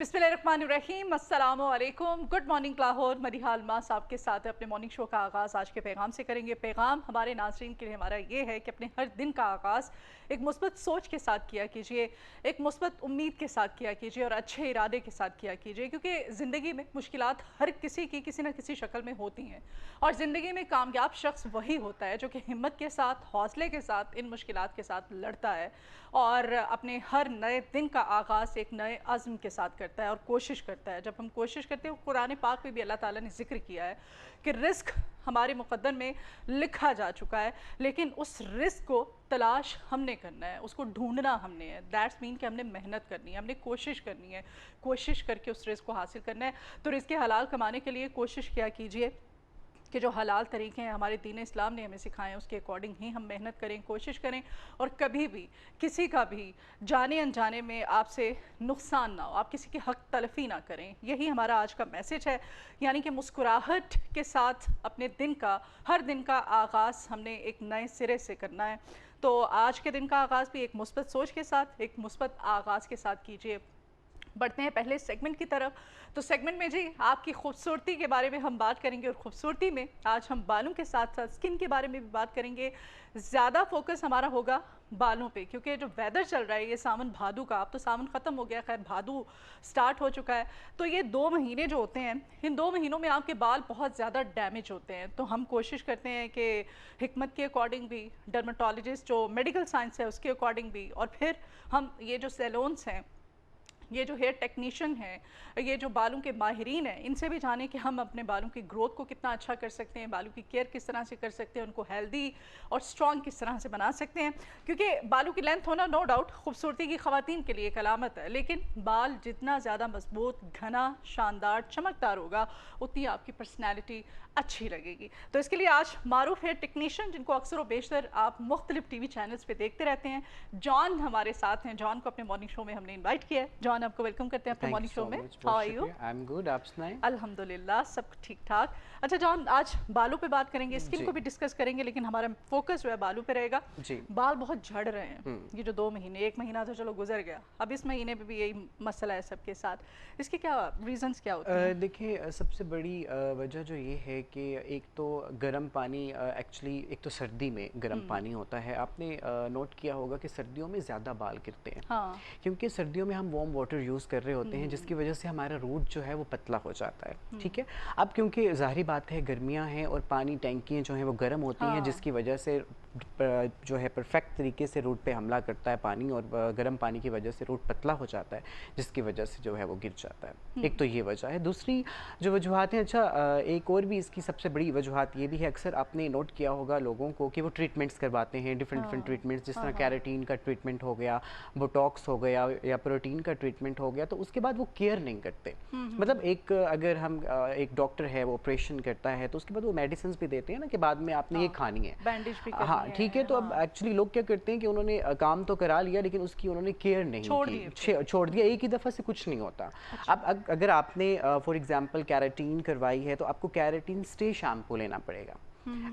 बिस्मिल्लाहिर्रहमानिर्रहीम, अस्सलामु अलैकुम। Good morning Lahore. मरीहाल माँ साहब के साथ अपने मॉर्निंग शो का आगाज़ आज के पैगाम से करेंगे। पैगाम हमारे नाज़रीन के लिए हमारा ये है कि अपने हर दिन का आगाज़ एक मुस्बत सोच के साथ किया कीजिए, एक मुस्बत उम्मीद के साथ किया कीजिए और अच्छे इरादे के साथ किया कीजिए, क्योंकि ज़िंदगी में मुश्किलात हर किसी की किसी न किसी शक्ल में होती हैं और ज़िंदगी में कामयाब शख्स वही होता है जो कि हिम्मत के साथ, हौसले के साथ इन मुश्किलात के साथ लड़ता है और अपने हर नए दिन का आगाज़ एक नए अज़्म के साथ करता है और कोशिश करता है। जब हम कोशिश करते हैं, कुरान पाक में भी अल्लाह ताला ने ज़िक्र किया है कि रिस्क हमारे मुक़द्दर में लिखा जा चुका है, लेकिन उस रिस्क को तलाश हमने करना है, उसको ढूंढना हमने है। दैट्स मीन कि हमने मेहनत करनी है, हमने कोशिश करनी है, कोशिश करके उस रिस्क को हासिल करना है। तो रिस्क हलाल कमाने के लिए कोशिश किया कीजिए कि जो हलाल तरीके हैं हमारे दीन इस्लाम ने हमें सिखाए हैं, उसके अकॉर्डिंग ही हम मेहनत करें, कोशिश करें और कभी भी किसी का भी जाने अनजाने में आपसे नुकसान ना हो, आप किसी की हक तलफ़ी ना करें। यही हमारा आज का मैसेज है, यानी कि मुस्कुराहट के साथ अपने दिन का, हर दिन का आगाज़ हमने एक नए सिरे से करना है। तो आज के दिन का आगाज़ भी एक मुस्बत सोच के साथ, एक मुस्बत आगाज़ के साथ कीजिए। बढ़ते हैं पहले सेगमेंट की तरफ। तो सेगमेंट में जी आपकी खूबसूरती के बारे में हम बात करेंगे और खूबसूरती में आज हम बालों के साथ साथ स्किन के बारे में भी बात करेंगे। ज़्यादा फोकस हमारा होगा बालों पे, क्योंकि जो वेदर चल रहा है ये सावन भादू का, अब तो सावन ख़त्म हो गया, खैर भादू स्टार्ट हो चुका है। तो ये 2 महीने जो होते हैं, इन 2 महीनों में आपके बाल बहुत ज़्यादा डैमेज होते हैं। तो हम कोशिश करते हैं कि हिकमत के अकॉर्डिंग भी, डर्माटोलॉजिस्ट जो मेडिकल साइंस है उसके अकॉर्डिंग भी, और फिर हम ये जो सैलून्स हैं, ये जो हेयर टेक्नीशियन हैं, ये जो बालों के माहिरीन हैं, इनसे भी जाने कि हम अपने बालों की ग्रोथ को कितना अच्छा कर सकते हैं, बालों की केयर किस तरह से कर सकते हैं, उनको हेल्दी और स्ट्रॉन्ग किस तरह से बना सकते हैं। क्योंकि बालों की लेंथ होना नो डाउट खूबसूरती की ख़वातीन के लिए एक अलामत है, लेकिन बाल जितना ज़्यादा मजबूत, घना, शानदार, चमकदार होगा, उतनी आपकी पर्सनैलिटी अच्छी लगेगी। तो इसके लिए आज मारूफ हेयर टेक्नीशियन, जिनको अक्सर व बेशतर आप मुख्तलिफ टीवी चैनल्स पे देखते रहते हैं, जॉन हमारे साथ हैं। जॉन को अपने मॉर्निंग शो में हमने इनवाइट किया है। जॉन, आपको वेलकम करते हैं अपने मॉर्निंग शो में। How are you? I am good, आप सुनाएं। अल्हम्दुलिल्लाह, सब ठीक ठाक। अच्छा जॉन, आज बालों पे बात करेंगे, स्किन को भी डिस्कस करेंगे, लेकिन हमारा फोकस जो है बालों पे रहेगा। जी। बाल बहुत झड़ रहे हैं ये जो 2 महीने, 1 महीना तो चलो गुजर गया, अब इस महीने में भी यही मसला है सबके साथ। इसके क्या रीजंस क्या होते हैं? देखिए, सबसे बड़ी वजह जो ये है कि एक तो गर्म पानी, एक्चुअली एक तो सर्दी में गर्म पानी होता है। आपने नोट किया होगा कि सर्दियों में ज़्यादा बाल गिरते हैं। हाँ। क्योंकि सर्दियों में हम वार्म वाटर यूज़ कर रहे होते हैं, जिसकी वजह से हमारा रूट जो है वो पतला हो जाता है। ठीक है। अब क्योंकि ज़ाहिर बात है गर्मियाँ हैं और पानी टैंकियाँ जो हैं वो गर्म होती हैं, जिसकी वजह से जो है परफेक्ट तरीके से रूट पे हमला करता है पानी, और गर्म पानी की वजह से रूट पतला हो जाता है, जिसकी वजह से जो है वो गिर जाता है। एक तो ये वजह है। दूसरी जो वजूहत हैं, अच्छा एक और भी इसकी सबसे बड़ी वजूहत ये भी है, अक्सर आपने नोट किया होगा लोगों को कि वो ट्रीटमेंट्स करवाते हैं, डिफरेंट ट्रीटमेंट्स, जिस तरह कैरेटीन का ट्रीटमेंट हो गया, बोटॉक्स हो गया या प्रोटीन का ट्रीटमेंट हो गया, तो उसके बाद वो केयर नहीं करते। मतलब एक अगर हम एक डॉक्टर है वो ऑपरेशन करता है तो उसके बाद वो मेडिसिन भी देते हैं ना कि बाद में आपने ये खानी है, बैंडेज भी करनी हाँ है। ठीक है। तो अब एक्चुअली लोग क्या करते हैं कि उन्होंने काम तो करा लिया, लेकिन उसकी उन्होंने केयर नहीं की, छोड़ दिया। एक ही दफ़ा से कुछ नहीं होता। अब अगर आपने फॉर एग्जांपल कैरेटीन करवाई है तो आपको कैरेटीन स्टे शैम्पू लेना पड़ेगा।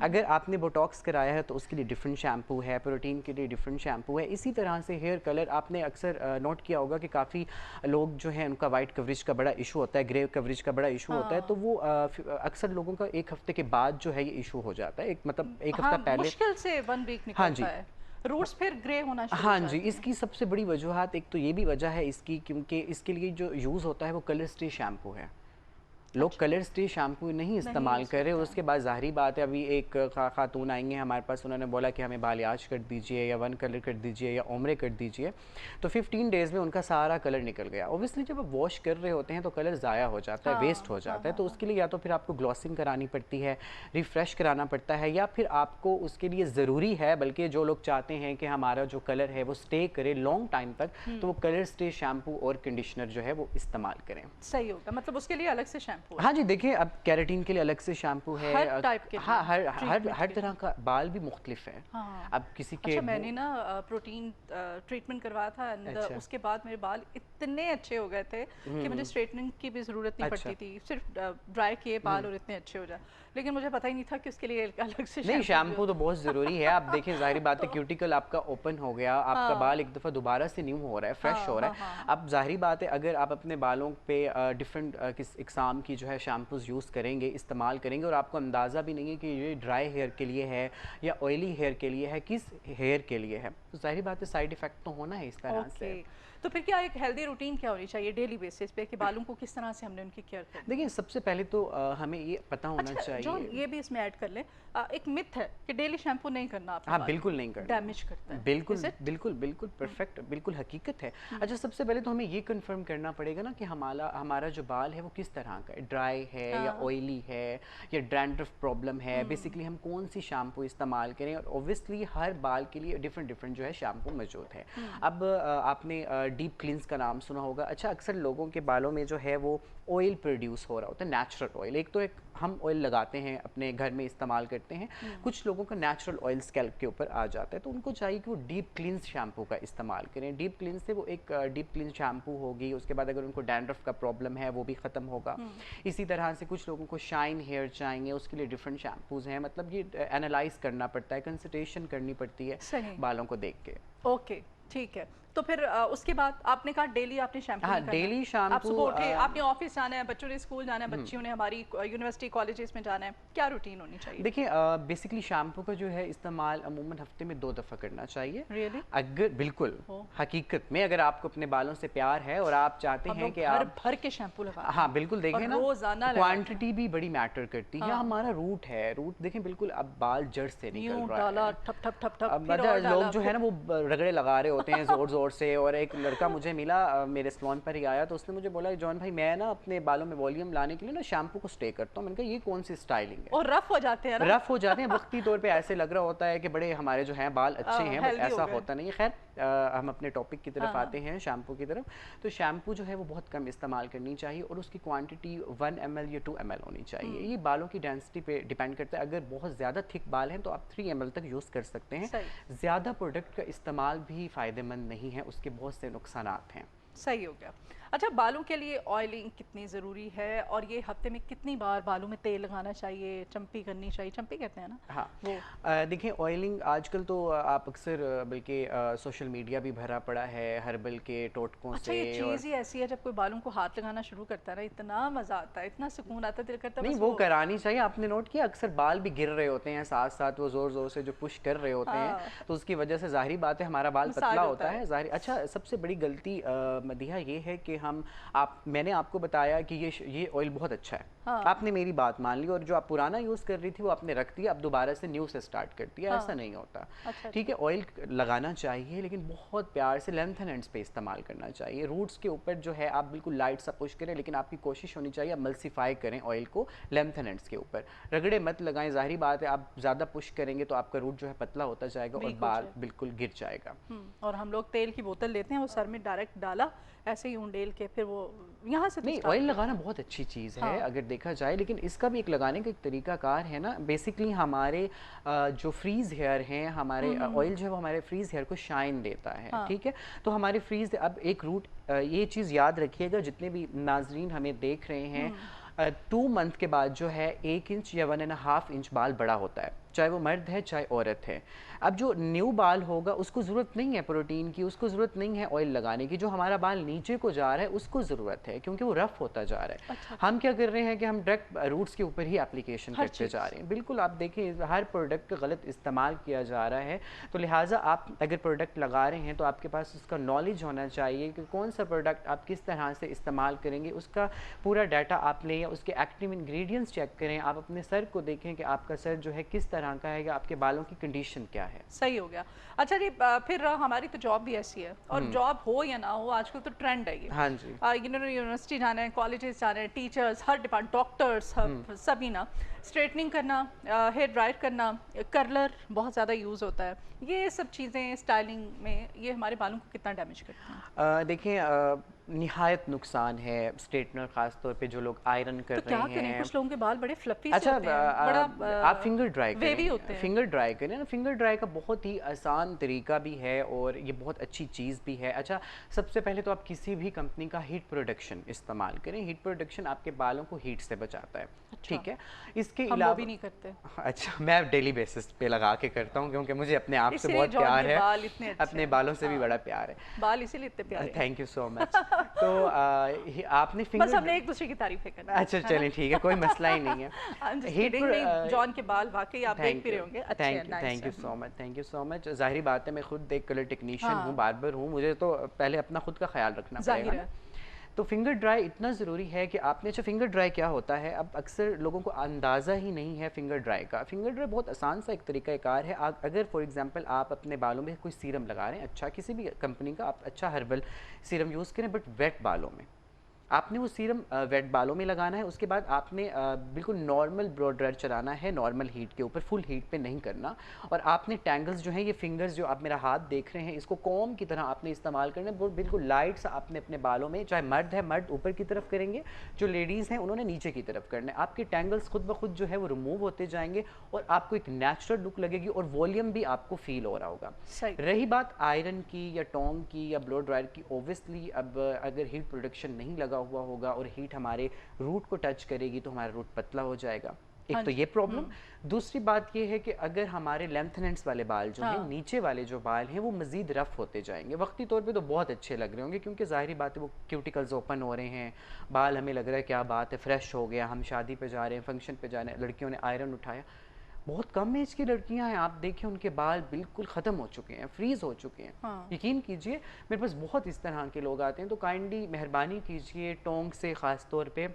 अगर आपने बोटॉक्स कराया है तो उसके लिए डिफरेंट शैम्पू है, प्रोटीन के लिए डिफरेंट शैम्पू है। इसी तरह से हेयर कलर, आपने अक्सर नोट किया होगा कि काफ़ी लोग जो हैं उनका वाइट कवरेज का बड़ा इशू होता है, ग्रे कवरेज का बड़ा इशू होता है, तो वो अक्सर लोगों का 1 हफ्ते के बाद जो है ये इशू हो जाता है। मतलब 1 हफ्ता पहले, मुश्किल से 1 वीक निकलता है, रूट्स फिर ग्रे होना शुरू हाँ जी। इसकी सबसे बड़ी वजूहत, एक तो ये भी वजह है इसकी, क्योंकि इसके लिए जो यूज़ होता है वो कलर स्टे शैम्पू है। लोग कलर स्टे शैम्पू नहीं इस्तेमाल कर रहे। उसके बाद ज़ाहिरी बात है, अभी एक खातून आएंगे हमारे पास, उन्होंने बोला कि हमें बालियाज कर दीजिए या 1 कलर कर दीजिए या उम्रे कर दीजिए, तो 15 डेज़ में उनका सारा कलर निकल गया। ओबियसली जब आप वॉश कर रहे होते हैं तो कलर ज़ाया हो जाता है, वेस्ट हो जाता है। तो उसके लिए या तो फिर आपको ग्लॉसिंग करानी पड़ती है, रिफ़्रेश कराना पड़ता है, या फिर आपको उसके लिए ज़रूरी है, बल्कि जो लोग चाहते हैं कि हमारा जो कलर है वो स्टे करे लॉन्ग टाइम तक, तो वो कलर स्टे शैम्पू और कंडीशनर जो है वो इस्तेमाल करें। सही होगा, मतलब उसके लिए अलग से शैम्पू शैम्पू है? हाँ जी, देखिए अब केराटिन के लिए अलग से शैम्पू है। हर टाइप के हाँ, लिए, हर ट्रीटमेंट के तरह लिए। का बाल भी मुख्तलिफ है। हाँ। अब किसी के अच्छा, वो मैंने ना प्रोटीन ट्रीटमेंट करवाया था एंड अच्छा। उसके बाद मेरे बाल इतने अच्छे हो गए थे कि मुझे स्ट्रेटनिंग की भी ज़रूरत नहीं अच्छा। पड़ती थी, सिर्फ ड्राई किए बाल और इतने अच्छे हो जाए। लेकिन मुझे पता ही नहीं था कि उसके लिए एक अलग से नहीं, शैम्पू भी शैम्पू तो होता बहुत ज़रूरी है। आप देखें, ज़ाहिर बात है तो क्यूटिकल आपका ओपन हो गया, आपका हाँ, बाल एक दफ़ा दोबारा से न्यू हो रहा है, फ्रेश हाँ, हो रहा हाँ, है। हाँ, अब ज़ाहिर बात है अगर आप अपने बालों पे डिफरेंट किस इकसाम की जो है शैम्पूज़ यूज़ करेंगे, इस्तेमाल करेंगे और आपको अंदाज़ा भी नहीं है कि ये ड्राई हेयर के लिए है या ऑयली हेयर के लिए है, किस हेयर के लिए है, तो ज़ाहिर बात है साइड इफ़ेक्ट तो होना है इस तरह ओके। से। तो फिर क्या एक हेल्दी रूटीन क्या होनी चाहिए डेली बेसिस पे कि बालों को किस तरह से हमने उनकी केयर करनी देखिए, है? सबसे पहले तो हमें ये पता होना अच्छा जॉन, चाहिए। ये भी इसमें ऐड कर लें, एक मिथ है कि डेली शैम्पू नहीं करना आपने हाँ, बालों बिल्कुल को, नहीं करना। डैमेज करता है। बिल्कुल, इज़ इट? बिल्कुल, बिल्कुल परफेक्ट, बिल्कुल हकीकत है। अच्छा, सबसे पहले तो हमें ये कन्फर्म करना पड़ेगा ना कि हमारा हमारा जो बाल है वो किस तरह का है, ड्राई है या हाँ। ऑयली है या डैंड्रफ प्रॉब्लम है, बेसिकली हम कौन सी शैम्पू इस्तेमाल करें, और ऑब्वियसली हर बाल के लिए डिफरेंट डिफरेंट जो है शैम्पू मौजूद है। अब आपने डीप क्लींस का नाम सुना होगा। अच्छा, अक्सर लोगों के बालों में जो है वो ऑयल प्रोड्यूस हो रहा होता है, नेचुरल ऑयल। एक तो एक हम ऑयल लगाते हैं अपने घर में इस्तेमाल करते हैं, कुछ लोगों का नेचुरल ऑयल स्कैल्प के ऊपर आ जाता है, तो उनको चाहिए कि वो डीप क्लींस शैम्पू का इस्तेमाल करें। डीप क्लींस से वो एक डीप क्लींस शैम्पू होगी, उसके बाद अगर उनको डैंड्रफ का प्रॉब्लम है वो भी ख़त्म होगा। इसी तरह से कुछ लोगों को शाइन हेयर चाहिए, उसके लिए डिफरेंट शैम्पूज़ हैं। मतलब ये एनालाइज करना पड़ता है, कंसल्टेशन करनी पड़ती है सही। बालों को देख के। ओके, ठीक है। तो फिर उसके बाद आपने कहा डेली आपने शैम्पू हाँ, नहीं करना। डेली आप शैम्पू सुबह उठे, आपने ऑफिस जाना है, बच्चों ने स्कूल जाना है, बच्चियों ने हमारी यूनिवर्सिटी कॉलेजेस में जाना है, क्या रूटीन होनी चाहिए? देखिए, बेसिकली शैम्पू का जो है इस्तेमाल अमूमन हफ्ते में 2 दफ़ा करना चाहिए। रियली? अगर बिल्कुल ओ, हकीकत में अगर आपको अपने बालों से प्यार है और आप चाहते हम हैं लोग कि भर आप भर के शैम्पू लगाते हाँ, हैं बिल्कुल और देखें ना, रोजाना लगाते हैं। क्वांटिटी भी बड़ी मैटर करती है। हाँ, हमारा रूट है, रूट देखें बिल्कुल अब बाल जड़ से निकल यूं रहा डाला, है। ठप ठप ठप ठप, अब फिर और मतलब लोग डाला, जो है फिर ना वो रगड़े लगा रहे होते हैं ज़ोर ज़ोर से, और एक लड़का मुझे मिला मेरे सैलून पर ही आया, तो उसने मुझे बोला जॉन भाई, मैं ना अपने बालों में वॉल्यूम लाने के लिए ना शैम्पू को स्टे करता हूँ। मैंने कहा ये कौन सी स्टाइलिंग है? और रफ हो जाते हैं ना। रफ हो जाते हैं, वक्ती तौर पे ऐसे लग रहा होता है कि बड़े हमारे जो हैं बाल अच्छे हैं, बट हेल्दी हो ऐसा गए। होता नहीं है। खैर, हम अपने टॉपिक की तरफ हाँ, आते हैं, शैम्पू की तरफ। तो शैम्पू जो है वो बहुत कम इस्तेमाल करनी चाहिए और उसकी क्वांटिटी 1 ml या 2 ml होनी चाहिए। ये बालों की डेंसिटी पे डिपेंड करता है। अगर बहुत ज़्यादा थिक बाल हैं तो आप 3 ml तक यूज़ कर सकते हैं। सही। ज़्यादा प्रोडक्ट का इस्तेमाल भी फ़ायदेमंद नहीं है, उसके बहुत से नुकसानात हैं। सही हो गया। अच्छा, बालों के लिए ऑयलिंग कितनी ज़रूरी है और ये हफ्ते में कितनी बार बालों में तेल लगाना चाहिए, चम्पी करनी चाहिए, चम्पी कहते हैं ना हाँ, वो? देखिए ऑयलिंग आजकल तो आप अक्सर बल्कि सोशल मीडिया भी भरा पड़ा है हर्बल के टोटकों अच्छा, से। ये और चीज़ ही ऐसी है जब कोई बालों को हाथ लगाना शुरू करता है ना, इतना मज़ा आता है, इतना सुकून आता है, दिल करता है नहीं, बस वो वो। करानी चाहिए। आपने नोट किया अक्सर बाल भी गिर रहे होते हैं, साथ साथ वो ज़ोर ज़ोर से जो पुश कर रहे होते हैं, हाँ, तो उसकी वजह से ज़ाहिर बात है हमारा बाल मसाज पतला होता होता है। है, ज़ाहिर। अच्छा, सबसे बड़ी गलती मदीहा ये है कि मैंने आपको बताया कि ये ऑयल बहुत अच्छा है, हाँ, आपने मेरी बात मान ली, और जो आप पुराना यूज़ कर रही थी वो आपने रख दिया, अब दोबारा से न्यू से स्टार्ट कर दिया। हाँ। ऐसा नहीं होता। अच्छा, ठीक अच्छा। है, ऑयल लगाना चाहिए लेकिन बहुत प्यार से लेंथ एंड एंड्स पे इस्तेमाल करना चाहिए। रूट्स के ऊपर जो है आप बिल्कुल लाइट सा पुश करें, लेकिन आपकी कोशिश होनी चाहिए एमल्सिफाई करें ऑयल को लेंथ एंड एंड्स के ऊपर, रगड़े मत लगाएं। ज़ाहिर बात है आप ज़्यादा पुश करेंगे तो आपका रूट जो है पतला होता जाएगा और वीक हो बाल जाए। बिल्कुल गिर जाएगा। और हम लोग तेल की बोतल लेते हैं, वो सर में डायरेक्ट डाला, ऐसे ही उंडेल के, फिर वो यहाँ से तो नहीं, स्टार्ट ऑयल करते लगाना हैं। बहुत अच्छी चीज़ है हाँ, अगर देखा जाए, लेकिन इसका भी एक लगाने का एक तरीका कार है ना। बेसिकली हमारे जो फ्रीज़ हेयर हैं, हमारे ऑयल जो है वो हमारे फ्रीज़ हेयर को शाइन देता है। हाँ, ठीक है, तो हमारे फ्रीज़ अब एक रूट, ये चीज़ याद रखिएगा जितने भी नाजरीन हमें देख रहे हैं, 2 मंथ के बाद जो है 1 इंच या 1.5 इंच बाल बड़ा होता है, चाहे वो मर्द है चाहे औरत है। अब जो न्यू बाल होगा उसको ज़रूरत नहीं है प्रोटीन की, उसको ज़रूरत नहीं है ऑयल लगाने की। जो हमारा बाल नीचे को जा रहा है उसको ज़रूरत है, क्योंकि वो रफ़ होता जा रहा है। अच्छा, हम क्या कर रहे हैं कि हम डायरेक्ट रूट्स के ऊपर ही एप्लीकेशन हर करते चीज़। जा रहे हैं। बिल्कुल, आप देखें हर प्रोडक्ट का गलत इस्तेमाल किया जा रहा है, तो लिहाजा आप अगर प्रोडक्ट लगा रहे हैं तो आपके पास उसका नॉलेज होना चाहिए कि कौन सा प्रोडक्ट आप किस तरह से इस्तेमाल करेंगे। उसका पूरा डाटा आप लें, उसके एक्टिव इंग्रेडिएंट्स चेक करें, आप अपने सर को देखें कि आपका सर जो है किस तरह का है या आपके बालों की कंडीशन क्या है। सही हो गया। अच्छा जी, फिर हमारी तो जॉब भी ऐसी है, और जॉब हो या ना हो आजकल तो ट्रेंड है ये। हाँ जी। यूनिवर्सिटी जाना है, कॉलेजेस जाना है, टीचर्स, हर डिपार्टमेंट, डॉक्टर्स, सभी ना स्ट्रेटनिंग करना, हेयर ड्राइड करना, कर्लर बहुत ज़्यादा यूज़ होता है। ये सब चीज़ें स्टाइलिंग में ये हमारे बालों को कितना डैमेज करती हैं? देखें, निहायत नुकसान है स्ट्रेटनर, ख़ास तौर पे जो लोग आयरन कर तो क्या रहे करें, हैं। कुछ लोगों के बाल बड़े फ्लफी से अच्छा, होते हैं, बड़ा आप फिंगर ड्राई वेवी करें, होते हैं। फिंगर ड्राई करें ना। फिंगर ड्राई का बहुत ही आसान तरीका भी है और ये बहुत अच्छी चीज़ भी है। अच्छा, सबसे पहले तो आप किसी भी कंपनी का हीट प्रोडक्शन इस्तेमाल करें। हीट प्रोडक्शन आपके बालों को हीट से बचाता है, अच्छा, ठीक है। इसके हम वो भी अलावा नहीं करते। अच्छा, मैं डेली बेसिस पे लगा के करता हूँ क्योंकि मुझे अपने आप से इसलिए बहुत जॉन प्यार के है, बाल इतने अच्छे अपने हैं। बालों से भी हाँ, बड़ा प्यार है। बाल इसीलिए इतने प्यारे हैं। Thank you so much. तो आपने बस फिंगर, हमने एक दूसरे की तारीफें करनी अच्छा है ना? चलें ठीक है, कोई मसला ही नहीं है। I am just heat kidding. नहीं, पर जॉन के बाल वाकई आप देख भी थैंक रहे यू, होंगे, अच्छे हैं, नाइस थैंक यू है। So much, thank you so much. ज़ाहिर बात है, मैं खुद एक कलर टेक्नीशियन हूँ, हाँ, बार्बर हूँ, मुझे तो पहले अपना खुद का ख्याल रखना पड़ेगा जाहिर ना। है। तो फिंगर ड्राई इतना ज़रूरी है कि आपने, अच्छा फिंगर ड्राई क्या होता है, अब अक्सर लोगों को अंदाज़ा ही नहीं है फिंगर ड्राई का। फिंगर ड्राई बहुत आसान सा एक तरीक़ाकार है। अगर फॉर एग्जांपल आप अपने बालों में कोई सीरम लगा रहे हैं, अच्छा किसी भी कंपनी का आप अच्छा हर्बल सीरम यूज़ करें, बट वेट बालों में आपने वो सीरम वेट बालों में लगाना है। उसके बाद आपने बिल्कुल नॉर्मल ब्लो ड्रायर चलाना है, नॉर्मल हीट के ऊपर, फुल हीट पे नहीं करना। और आपने टैंगल्स जो हैं, ये फिंगर्स जो आप मेरा हाथ देख रहे हैं, इसको कॉम की तरह आपने इस्तेमाल करना है। बिल्कुल लाइट सा आपने अपने बालों में, चाहे मर्द है मर्द ऊपर की तरफ करेंगे, जो लेडीज़ हैं उन्होंने नीचे की तरफ करना है। आपके टैंगल्स खुद ब खुद जो है वो रिमूव होते जाएंगे और आपको एक नेचुरल लुक लगेगी और वॉल्यूम भी आपको फील हो रहा होगा। सही। रही बात आयरन की या टोंग की या ब्लो ड्रायर की, ओबियसली अब अगर हीट प्रोडक्शन नहीं लगा हुआ होगा और हीट हमारे रूट को टच करेगी तो हमारा रूट पतला हो जाएगा। हाँ एक तो जी। ये प्रॉब्लम। दूसरी बात ये है कि अगर हमारे लेंथनेंट्स वाले बाल जो हैं, हाँ, नीचे वाले जो बाल हैं, वो मज़ीद रफ़ होते जाएंगे। वक्ती तौर पे तो बहुत अच्छे लग रहे होंगे क्योंकि ज़ाहिर बात है वो क्यूटिकल्स ओपन हो रहे हैं, बाल हमें लग रहा है क्या बात है, फ्रेश हो गया, हम शादी पे जा रहे हैं, फंक्शन पे जा रहे हैं, लड़कियों ने आयरन उठाया। बहुत कम एज की लड़कियां हैं, आप देखिए उनके बाल बिल्कुल ख़त्म हो चुके हैं, फ्रीज़ हो चुके हैं। हाँ। यकीन कीजिए, मेरे पास बहुत इस तरह के लोग आते हैं। तो काइंडली मेहरबानी कीजिए, टोंग से ख़ास तौर पे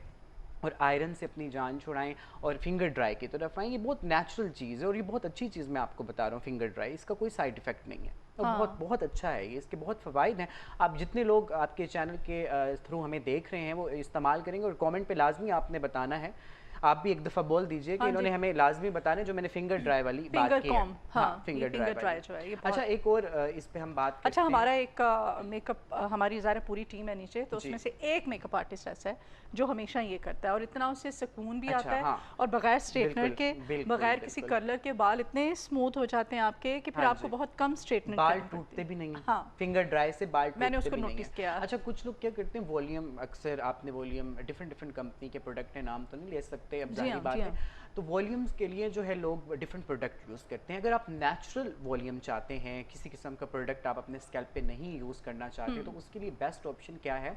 और आयरन से अपनी जान छुड़ाएं और फिंगर ड्राई की तरफ आएँ। ये बहुत नेचुरल चीज़ है और ये बहुत अच्छी चीज़ मैं आपको बता रहा हूँ। फिंगर ड्राई, इसका कोई साइड इफ़ेक्ट नहीं है और बहुत हाँ, बहुत अच्छा है ये, इसके बहुत फ़वाइद हैं। आप जितने लोग आपके चैनल के थ्रू हमें देख रहे हैं वो इस्तेमाल करेंगे और कमेंट पे लाजमी आपने बताना है। आप भी एक दफ़ा बोल दीजिए कि हाँ इन्होंने जी। हमें लाजमी बताने जो मैंने फिंगर ड्राई वाली बात फिंगर की है। कॉम, हाँ, हाँ, ये फिंगर ड्राई फिंगर वाली। ड्राई जो है ये अच्छा, बहुत एक और इस पे हम बात अच्छा। करते हैं। हमारा एक मेकअप, हमारी ज़रा पूरी टीम है नीचे, तो जी। उसमें से एक मेकअप आर्टिस्ट ऐसा है जो हमेशा ये करता है और इतना उससे सुकून भी आता अच्छा, है। हाँ, और बगैर स्ट्रेटनर बिल्कुल, के, बिल्कुल, बगैर किसी बिल्कुल। कर्लर के बाल इतने स्मूथ हो जाते हैं आपके कि फिर हाँ आपको जी। बहुत कम स्ट्रेटनिंग बाल करनी पड़ती टूटते है। भी नहीं हैं, हाँ, फिंगर ड्राई से बाल मैंने टूटते उसको भी नहीं नोटिस हैं। किया। अच्छा, कुछ लोग क्या करते हैं, वॉल्यूम, अक्सर आपने वॉल्यूम डिफरेंट डिफरेंट कंपनी के प्रोडक्ट के नाम तो नहीं ले सकते, अब जी जाहिर हाँ, जी बात है। हाँ। तो वॉल्यूम्स के लिए जो है लोग डिफरेंट प्रोडक्ट यूज़ करते हैं। अगर आप नेचुरल वॉल्यूम चाहते हैं, किसी किस्म का प्रोडक्ट आप अपने स्कैल्प पे नहीं यूज़ करना चाहते, तो उसके लिए बेस्ट ऑप्शन क्या है,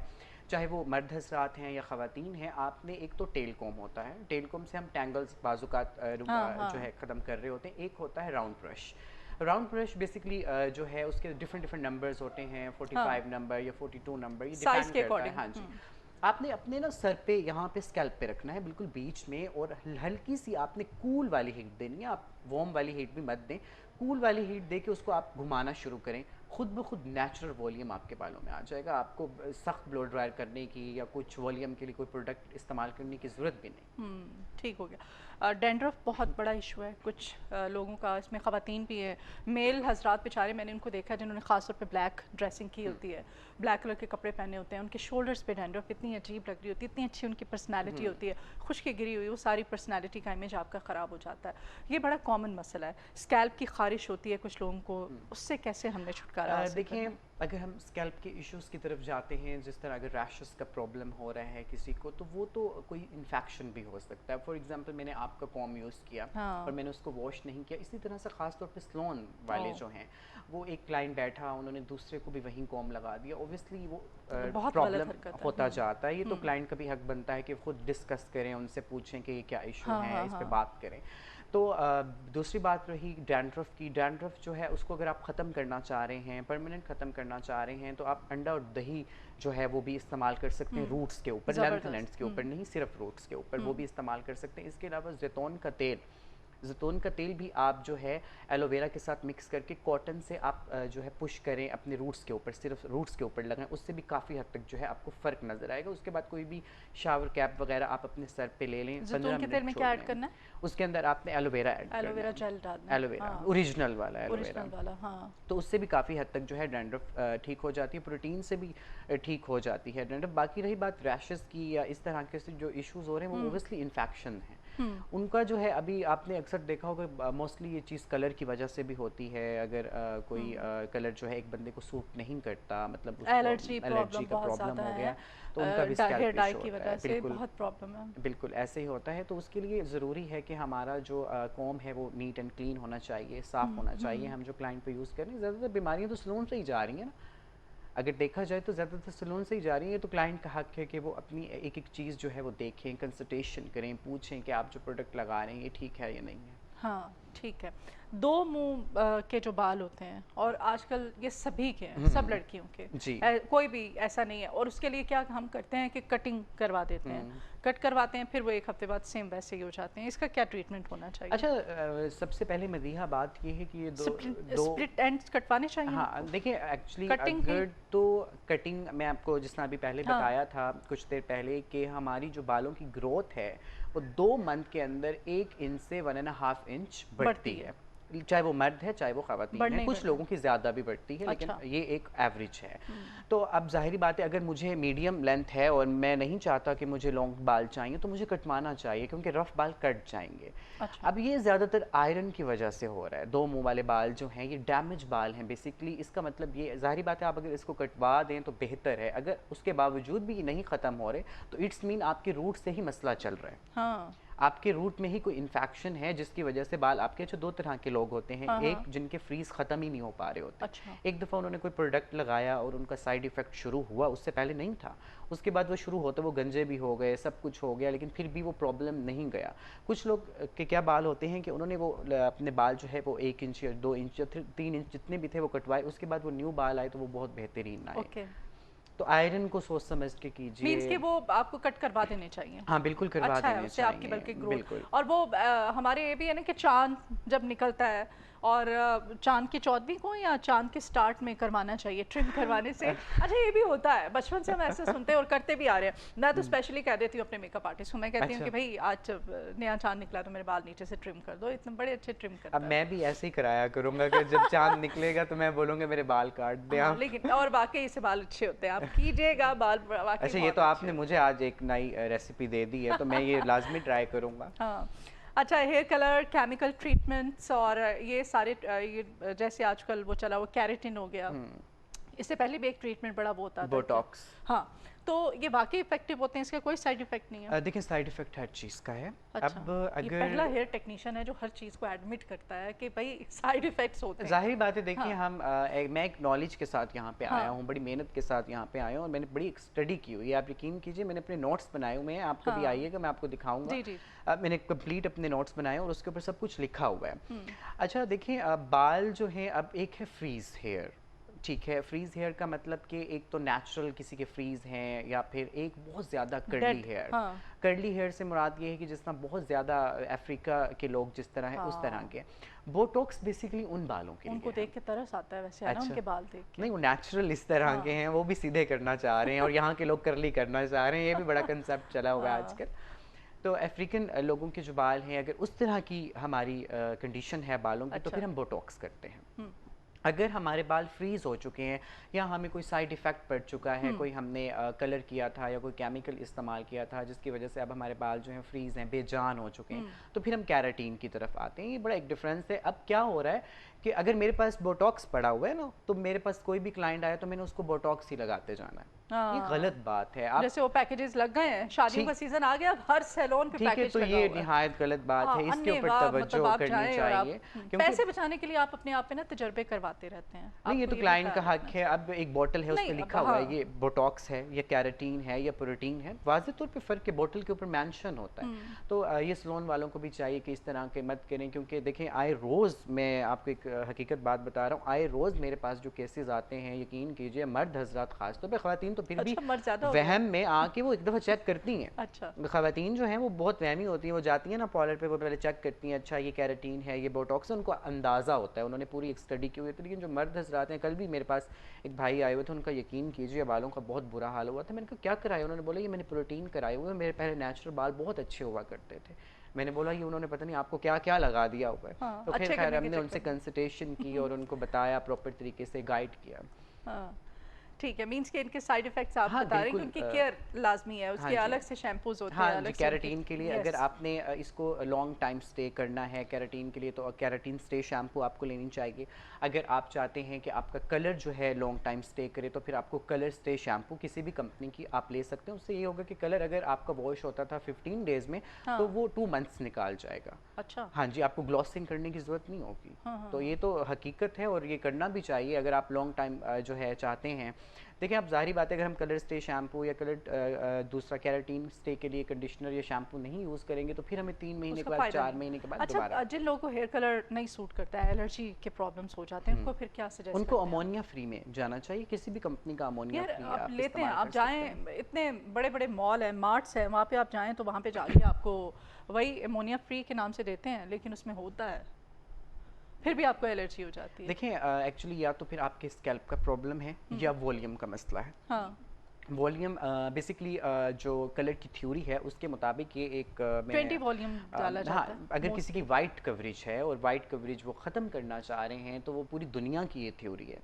चाहे वो मर्द हजरात हैं या ख़वातीन हैं, आपने एक तो टेल कॉम होता है, टेल कॉम से हम टैंगल्स बाजुकात हाँ, जो हाँ। है ख़त्म कर रहे होते हैं। एक होता है round brush. Round brush basically जो है उसके डिफरेंट डिफरेंट नंबर्स होते हैं, 45 हाँ, नंबर या 42 नंबर, ये साइज डिपेंड के करता है। अकॉर्डिंग। हाँ जी। आपने अपने ना सर पे, यहाँ पे स्कैल्प पे रखना है, बिल्कुल बीच में, और हल्की सी आपने कूल वाली हीट देनी है। आप वार्म वाली हीट भी मत दें, कूल वाली हीट दे के उसको आप घुमाना शुरू करें। खुद ब खुद नेचुरल वॉल्यूम आपके बालों में आ जाएगा। आपको सख्त ब्लो ड्रायर करने की या कुछ वॉल्यूम के लिए कोई प्रोडक्ट इस्तेमाल करने की ज़रूरत भी नहीं। ठीक हो गया। डैंड्रफ बहुत बड़ा इशू है कुछ लोगों का, इसमें ख़वातीन भी है, मेल हजरात बेचारे, मैंने उनको देखा है जिन्होंने ख़ास तौर पे ब्लैक ड्रेसिंग की होती है, ब्लैक कलर के कपड़े पहने होते हैं, उनके शोल्डर्स पे डैंड्रफ इतनी अजीब लग रही होती है, इतनी अच्छी उनकी पर्सनैलिटी होती है, खुश्की गिरी हुई, वो सारी पर्सनैलिटी का इमेज आपका ख़राब हो जाता है। ये बड़ा कॉमन मसला है। स्कैल्प की खारिश होती है कुछ लोगों को, उससे कैसे हमने छुटकारा हासिल करना देखिए, है? अगर हम स्कैल्प के इश्यूज़ की तरफ जाते हैं, जिस तरह अगर रैशेस का प्रॉब्लम हो रहा है किसी को, तो वो तो कोई इन्फेक्शन भी हो सकता है। फॉर एग्जांपल, मैंने आपका कॉम यूज़ किया हाँ। और मैंने उसको वॉश नहीं किया। इसी तरह से ख़ास तौर पे सलोन वाले ओह। जो हैं, वो एक क्लाइंट बैठा, उन्होंने दूसरे को भी वहीं कॉम लगा दिया, ओबियसली वो तो बहुत गलत प्रॉब्लम हरकत है। होता जाता है। ये तो क्लाइंट का भी हक बनता है कि खुद डिस्कस करें, उनसे पूछें कि ये क्या इशू हाँ, है, हाँ, इस पे हाँ। बात करें। तो दूसरी बात रही डैंड्रफ की। डैंड्रफ जो है उसको अगर आप ख़त्म करना चाह रहे हैं, परमानेंट ख़त्म करना चाह रहे हैं, तो आप अंडा और दही जो है वो भी इस्तेमाल कर सकते हैं रूट्स के ऊपर, लेंथ ज़बरदस्त। के ऊपर नहीं, सिर्फ रूट्स के ऊपर वो भी इस्तेमाल कर सकते हैं। इसके अलावा जैतून का तेल, जैतून का तेल भी आप जो है एलोवेरा के साथ मिक्स करके कॉटन से आप जो है पुश करें अपने रूट्स के ऊपर, सिर्फ रूट्स के ऊपर लगाएं, उससे भी काफ़ी हद तक जो है आपको फ़र्क नज़र आएगा। उसके बाद कोई भी शावर कैप वगैरह आप अपने सर पे ले लें, 15 जैतून के तेल मिनट में छोड़ क्या ऐड दें। करना है? उसके अंदर आपने एलोवेरा ऐड करना एलोवेरा है, जेल डालना है, एलोवेरा हाँ, ओरिजिनल वाला एलोवेरा। ओरिजिनल वाला, हाँ। तो उससे भी काफ़ी हद तक जो है डैंड्रफ ठीक हो जाती है, प्रोटीन से भी ठीक हो जाती है डैंड्रफ। बाकी रही बात रैशेस की या इस तरह के से जो इश्यूज हो रहे हैं वो ओबियसली इन्फेक्शन है। उनका जो है अभी आपने अक्सर देखा होगा मोस्टली ये चीज़ कलर की वजह से भी होती है। अगर कोई कलर जो है एक बंदे को सूट नहीं करता, मतलब उसको एलर्जी एलर्जी प्रॉब्लम का बहुत प्रॉब्लम ज़्यादा हो है, गया तो उनका भी हेयर स्कैल्प डाई इशू की होता वजह है। से बिल्कुल बहुत प्रॉब्लम है। बिल्कुल ऐसे ही होता है। तो उसके लिए ज़रूरी है कि हमारा जो कॉम है वो नीट एंड क्लीन होना चाहिए, साफ़ होना चाहिए। हम जो क्लाइंट पे यूज़ कर रहे हैं, ज़्यादातर बीमारियाँ तो सैलून से ही जा रही हैं ना, अगर देखा जाए तो ज़्यादातर सैलून से ही जा रही है। तो क्लाइंट का हक है कि वो अपनी एक एक चीज़ जो है वो देखें, कंसल्टेशन करें, पूछें कि आप जो प्रोडक्ट लगा रहे हैं ये ठीक है या नहीं है। हाँ, ठीक है। 2 मुँह के जो बाल होते हैं, और आजकल ये सभी के हैं, सब लड़कियों के, जी। कोई भी ऐसा नहीं है, और उसके लिए क्या हम करते हैं कि कटिंग करवा देते हैं, कट करवाते हैं, फिर वो 1 हफ्ते बाद सेम वैसे ही हो जाते हैं। इसका क्या ट्रीटमेंट होना चाहिए? अच्छा, सबसे पहले मदीहा बात ये है कि ये दो स्प्लिट एंड्स कटवाने चाहिए हाँ, हमको? देखिए एक्चुअली कटिंग ही? अगर तो कटिंग मैं आपको जिस तरह अभी पहले हाँ। बताया था कुछ देर पहले कि हमारी जो बालों की ग्रोथ है वो 2 मंथ के अंदर 1 इंच से 1.5 इंच बढ़ती है, चाहे वो मर्द है चाहे वो ख़वातीन बढ़ना है। ही कुछ बढ़ना लोगों की ज़्यादा भी बढ़ती है, लेकिन अच्छा। ये एक एवरेज है। तो अब ज़ाहिरी बात है, अगर मुझे मीडियम लेंथ है और मैं नहीं चाहता कि मुझे लॉन्ग बाल चाहिए तो मुझे कटवाना चाहिए, क्योंकि रफ़ बाल कट जाएंगे। अच्छा। अब ये ज़्यादातर आयरन की वजह से हो रहा है। 2 मुंह वाले बाल जो हैं ये डैमेज बाल हैं बेसिकली। इसका मतलब ये ज़ाहिरी बात है, आप अगर इसको कटवा दें तो बेहतर है। अगर उसके बावजूद भी ये नहीं ख़त्म हो रहे तो इट्स मीन आपके रूट से ही मसला चल रहा है। हाँ। आपके रूट में ही कोई इन्फेक्शन है जिसकी वजह से बाल आपके, अच्छा 2 तरह के लोग होते हैं। हाँ, एक हाँ। जिनके फ्रीज ख़त्म ही नहीं हो पा रहे होते। अच्छा। एक दफ़ा उन्होंने कोई प्रोडक्ट लगाया और उनका साइड इफ़ेक्ट शुरू हुआ, उससे पहले नहीं था। उसके बाद वो शुरू होते वो गंजे भी हो गए, सब कुछ हो गया, लेकिन फिर भी वो प्रॉब्लम नहीं गया। कुछ लोग के क्या बाल होते हैं कि उन्होंने वो अपने बाल जो है वो 1 इंच या 2 इंच या 3 इंच जितने भी थे वो कटवाए, उसके बाद वो न्यू बाल आए तो वो बहुत बेहतरीन आए। ओके। तो आयरन को सोच समझ के मीन्स कि कीजिए। वो आपको कट करवा देने चाहिए। हाँ, बिल्कुल करवा अच्छा है, देने उससे आपकी चाहिए, बल्कि ग्रोथ, बिल्कुल। और वो हमारे ये भी है ना कि चाँद जब निकलता है, और चाँद की 14वीं को या चाँद के स्टार्ट में करवाना चाहिए ट्रिम करवाने से। अच्छा, ये भी होता है, बचपन से हम ऐसे सुनते हैं और करते भी आ रहे हैं। मैं तो स्पेशली कह देती हूँ अपने मेकअप आर्टिस्ट को, मैं कहती हूँ अच्छा। कि भाई आज जब नया चाँद निकला तो मेरे बाल नीचे से ट्रिम कर दो, इतने बड़े अच्छे ट्रिम करता अब है। मैं भी ऐसे ही कराया करूँगा कि जब चाँद निकलेगा तो मैं बोलूँगा मेरे बाल काट दें हाँ, आप। लेकिन और वाकई से बाल अच्छे होते हैं, आप कीजिएगा, बाल वाकई अच्छा, ये बहुत तो अच्छे आपने होते मुझे आज एक नई रेसिपी दे दी है, तो मैं ये लाज़मी ट्राई करूँगा। हैं। हाँ। अच्छा, हेयर कलर, केमिकल ट्रीटमेंट्स, और ये सारे ये जैसे आजकल वो चला वो केराटिन हो गया, इससे पहले भी एक ट्रीटमेंट बड़ा वो होता था बोटॉक्स। हाँ, तो ये वाकई इफेक्टिव होते हैं, इसका कोई साइड इफेक्ट नहीं है? देखिए, साइड इफ़ेक्ट हर चीज़ का है। अच्छा, अब ये पहला अगर हेयर टेक्नीशियन है जो हर चीज़ को एडमिट करता है कि भाई साइड इफेक्ट्स होते हैं। ज़ाहिर बात है, देखिए हाँ। हम मैं एक नॉलेज के साथ यहाँ पे आया हाँ। हूँ, बड़ी मेहनत के साथ यहाँ पे आया हूँ और मैंने बड़ी स्टडी की हुई है। आप यकीन कीजिए, मैंने अपने नोट्स बनाए हुए हैं। आप कभी हाँ। आइएगा, मैं आपको दिखाऊंगा। जी जी। मैंने कंप्लीट अपने नोट्स बनाए और उसके ऊपर सब कुछ लिखा हुआ है। अच्छा देखिए, बाल जो हैं, अब एक है फ्रीज हेयर, ठीक है। फ्रीज हेयर का मतलब कि एक तो नेचुरल किसी के फ्रीज हैं, या फिर एक बहुत ज़्यादा कर्ली Dead, हेयर। हाँ। कर्ली हेयर से मुराद ये है कि जिस तरह बहुत ज़्यादा अफ्रीका के लोग जिस तरह है उस तरह हाँ। के। बोटॉक्स बेसिकली उन बालों के उनको लिए है। देख के तरस आता है वैसे, है ना, अच्छा। उनके बाल देख के। नहीं, वो नेचुरल इस तरह हाँ। के हैं, वो भी सीधे करना चाह रहे हैं और यहाँ के लोग करली करना चाह रहे हैं। ये भी बड़ा कंसेप्ट चला हुआ है हाँ। आजकल। तो अफ्रीकन लोगों के जो बाल हैं, अगर उस तरह की हमारी कंडीशन है बालों की, तो अच्छा। फिर हम बोटॉक्स करते हैं। अगर हमारे बाल फ्रीज हो चुके हैं या हमें कोई साइड इफ़ेक्ट पड़ चुका है, कोई हमने कलर किया था या कोई केमिकल इस्तेमाल किया था जिसकी वजह से अब हमारे बाल जो हैं फ्रीज हैं, बेजान हो चुके हैं, तो फिर हम कैराटीन की तरफ आते हैं। ये बड़ा एक डिफरेंस है। अब क्या हो रहा है कि अगर मेरे पास बोटॉक्स पड़ा हुआ है ना, तो मेरे पास कोई भी क्लाइंट आया तो मैंने उसको बोटॉक्स ही लगाते जाना है। ये हाँ। गलत बात है। आप जैसे वो पैकेजेस लग गए हैं, शादियों का सीजन आ गया, अब हर सैलून पे ठीक है, पैकेज तो लगा ये हुआ है। निहायत गलत बात हाँ, है। इसके ऊपर अन्यवाद, तवज्जो मतलब आप करनी जाएं और आप चाहिए, क्योंकि पैसे बचाने के लिए आप अपने आप पे ना तजर्बे करवाते रहते हैं। नहीं, ये आपको तो भी क्लाइंट का ख्याल हक रखना है। अब एक बोतल है, उस नहीं, पर अब लिखा हुआ है हाँ। ये बोटॉक्स है या कैराटीन है या प्रोटीन है, वाज़ेह तौर पे फ़र्क के बोतल के ऊपर मेंशन होता है। तो ये सैलून वालों को भी चाहिए कि इस तरह के मत करें, क्योंकि देखें आए रोज़, मैं आपको एक हकीकत बात बता रहा हूँ, आए रोज़ मेरे पास जो केसेस आते हैं, यकीन कीजिए, मर्द हजरात ख़ास तौर पर, ख़वातीन वॉल्यूम, तो फिर भी अच्छा, मर्द ज़्यादा हो गया। वहम में आके वो एक दफ़ा चेक करती हैं। अच्छा। ख़वातीन जो हैं वो बहुत वहमी होती हैं, वो जाती हैं ना पार्लर पे, वो पहले चेक करती हैं, अच्छा ये कैरेटीन है, ये बोटॉक्स है, उनको अंदाज़ा होता है, उन्होंने पूरी एक स्टडी की हुई होती है। लेकिन जो मर्द हज़रात हैं, कल भी मेरे पास एक भाई आए हुए थे, उनका यकीन कीजिए बालों का बहुत बुरा हाल हुआ था। मैंने कहा क्या कराया? उन्होंने बोला ये मैंने प्रोटीन कराए हुए, मेरे पहले नेचुरल बाल बहुत अच्छे हुआ करते थे। मैंने बोला ये उन्होंने पता नहीं आपको क्या क्या लगा दिया हुआ है। हाँ, तो फिर अच्छे खैर करने के हमने उनसे चक्कर में। कंसल्टेशन की और उनको बताया, प्रॉपर तरीके से गाइड किया। हाँ, ठीक है, मीन्स कि इनके साइड इफ़ेक्ट्स आप हाँ बता रहे हैं कि बिल्कुल, उनकी केयर लाज़मी है, हाँ उसके जी, अलग से शैम्पूज़ होते हैं, हाँ जी, अलग से उनकी। केराटिन के लिए अगर यस। आपने इसको लॉन्ग टाइम स्टे करना है केराटिन के लिए, तो केराटिन स्टे शैम्पू आपको लेनी चाहिए। अगर आप चाहते हैं कि आपका कलर जो है लॉन्ग टाइम स्टे करे, तो फिर आपको कलर स्टे शैम्पू किसी भी कंपनी की आप ले सकते हैं। उससे ये होगा कि कलर अगर आपका वॉश होता था 15 डेज़ में, हाँ। तो वो 2 मंथ्स निकाल जाएगा। अच्छा। हाँ जी, आपको ग्लॉसिंग करने की ज़रूरत नहीं होगी। हाँ, हाँ, तो हाँ। ये तो हकीकत है और ये करना भी चाहिए अगर आप लॉन्ग टाइम जो है चाहते हैं। देखिए आप ज़ाहिर बात है, अगर हम कलर स्टे शैम्पू या दूसरा केराटिन स्टे के लिए कंडीशनर या शैम्पू नहीं यूज़ करेंगे, तो फिर हमें 3 महीने के उसका बाद, फ़ायदा 4 नहीं। महीने के बाद दोबारा अच्छा, जिन लोगों को हेयर कलर नहीं सूट करता है, एलर्जी के प्रॉब्लम्स हो जाते हैं, उनको फिर क्या सजेस्ट उनको करते हैं आप? अमोनिया फ्री में जाना चाहिए। किसी भी कंपनी का अमोनिया यार फ्री आप आप लेते हैं, इस्तेमाल आप कर सकते हैं। जाएँ, इतने बड़े-बड़े मॉल हैं, मार्ट्स हैं, वहाँ पे आप जाएँ तो वहाँ पे जाके आपको वही अमोनिया फ्री के नाम से देते हैं, लेकिन उसमें होता है, फिर भी आपको एलर्जी हो जाती है। देखिए एक्चुअली या तो फिर आपके स्कैल्प का प्रॉब्लम है या वॉल्यूम का मसला है। हाँ, वॉल्यूम बेसिकली जो कलर की थ्योरी है उसके मुताबिक ये एक 20 वॉल्यूम डाला हाँ, जाता है अगर किसी की मोस्टली। वाइट कवरेज है और वाइट कवरेज वो ख़त्म करना चाह रहे हैं, तो वो पूरी दुनिया की ये थ्योरी है।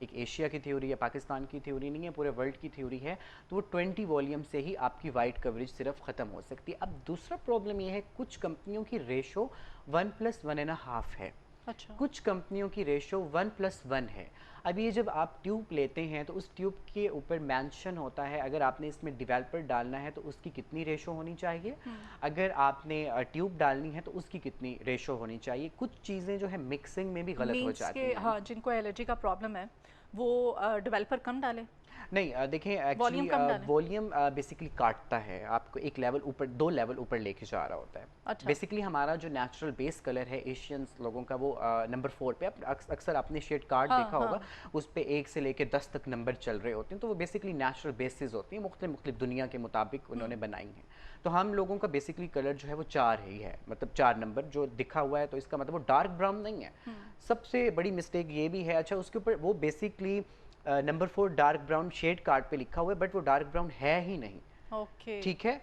एक एशिया की थ्योरी है, पाकिस्तान की थ्योरी नहीं है, पूरे वर्ल्ड की थ्योरी है। तो वो 20 वॉल्यूम से ही आपकी वाइट कवरेज सिर्फ ख़त्म हो सकती है। अब दूसरा प्रॉब्लम ये है, कुछ कंपनियों की रेशो 1+1.5 है, अच्छा। कुछ कंपनियों की रेशो 1+1 है। अब ये जब आप ट्यूब लेते हैं तो उस ट्यूब के ऊपर मेंशन होता है, अगर आपने इसमें डेवलपर डालना है तो उसकी कितनी रेशो होनी चाहिए, अगर आपने ट्यूब डालनी है तो उसकी कितनी रेशो होनी चाहिए। कुछ चीज़ें जो है मिक्सिंग में भी गलत हो मीन्स के जाती हैं। हाँ, जिनको एलर्जी का प्रॉब्लम है, वो डेवलपर कम डालें, नहीं देखिए वॉल्यूम एक्चुअली कम डालें। वॉल्यूम बेसिकली काटता है, आपको एक लेवल ऊपर, 2 लेवल ऊपर लेके जा रहा होता है। अच्छा। बेसिकली हमारा जो नेचुरल बेस कलर है एशियंस लोगों का, वो नंबर 4 पे, अक्सर आपने शेड कार्ड हाँ, देखा होगा, हाँ। उस पे 1 से लेके 10 तक नंबर चल रहे होते हैं। तो वो बेसिकली नेचुरल बेसिस होती हैं, मुख्तलिफ दुनिया के मुताबिक उन्होंने बनाई हैं। तो हम लोगों का बेसिकली कलर जो है वो 4 ही है, मतलब 4 नंबर जो दिखा हुआ है, तो इसका मतलब वो डार्क ब्राउन नहीं है। सबसे बड़ी मिस्टेक ये भी है, अच्छा उसके ऊपर वो basically number 4 dark brown shade card पे लिखा हुआ है, बट वो डार्क ब्राउन है ही नहीं। ओके। ठीक है।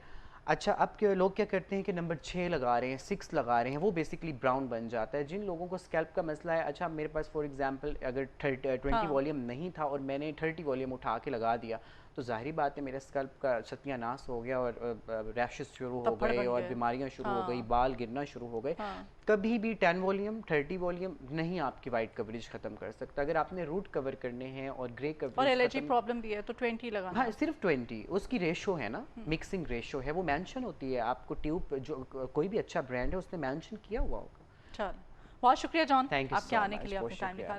अच्छा अब क्या लोग क्या करते हैं कि नंबर 6 लगा रहे हैं, 6 लगा रहे हैं, वो बेसिकली ब्राउन बन जाता है। जिन लोगों को स्कैल्प का मसला है, अच्छा मेरे पास फॉर एग्जांपल अगर 20 हाँ, वॉल्यूम नहीं था और मैंने 30 वॉल्यूम उठा के लगा दिया, तो ज़ाहिरी बात है मेरे स्कैल्प का सत्यानाश हो गया और रैशेस शुरू हो तप्पड़ गए बन और गए। बीमारियां शुरू हो गई, हाँ, बाल गिरना शुरू हो गए। हाँ। कभी भी 10 वॉल्यूम 30 वॉल्यूम नहीं आपकी वाइट कवरेज ख़त्म कर सकता। अगर आपने रूट कवर करने हैं और ग्रे और कवरेज एलर्जी ख़त्म, प्रॉब्लम भी है तो 20 लगाना हाँ है। सिर्फ 20 उसकी रेशो है ना, मिक्सिंग रेशो है, वो मेंशन होती है आपको ट्यूब, जो कोई भी अच्छा ब्रांड है उसने मेंशन किया हुआ होगा। चलो, बहुत शुक्रिया जॉन, थैंक यू आपके सो आने के मच, लिए बहुत आपने टाइम शुक्रिया। निकाला।